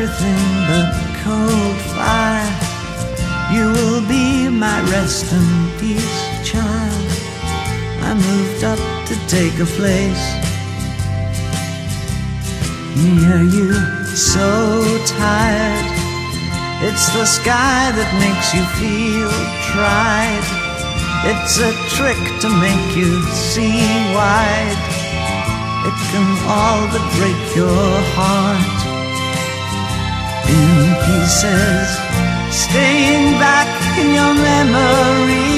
everything but cold fire. You will be my rest and peace, child. I moved up to take a place near you, so tired. It's the sky that makes you feel tried. It's a trick to make you see wide. It can all but break your heart in pieces. Staying back in your memory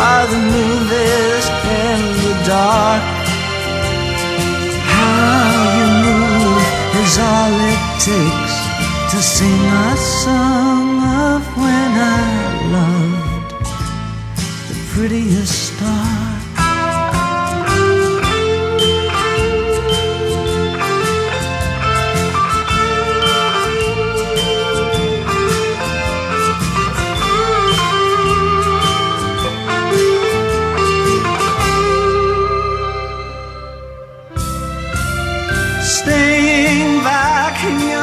are the movies in the dark. How you move is all it takes to sing a song of when I loved the prettiest star. Staying back in